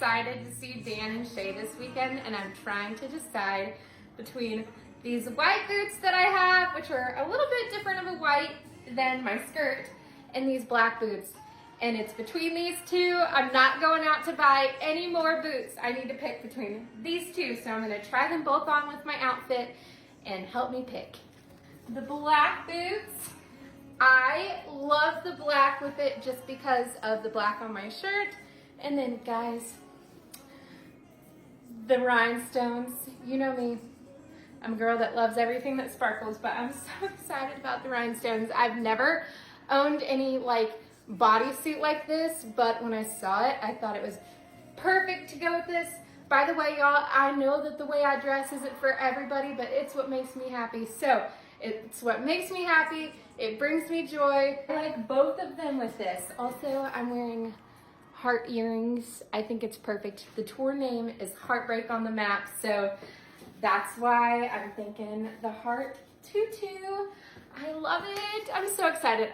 excited to see Dan and Shay this weekend, and I'm trying to decide between these white boots that I have, which are a little bit different of a white than my skirt, and these black boots. And it's between these two. I'm not going out to buy any more boots. I need to pick between these two, so I'm gonna try them both on with my outfit and help me pick. The black boots, I love the black with it just because of the black on my shirt. And then guys, the rhinestones, you know me. I'm a girl that loves everything that sparkles, but I'm so excited about the rhinestones. I've never owned any like bodysuit like this, but when I saw it, I thought it was perfect to go with this. By the way, y'all, I know that the way I dress isn't for everybody, but it's what makes me happy. So it's what makes me happy. It brings me joy. I like both of them with this. Also, I'm wearing heart earrings. I think it's perfect. The tour name is Heartbreak on the Map, so that's why I'm thinking the heart tutu. I love it. I'm so excited.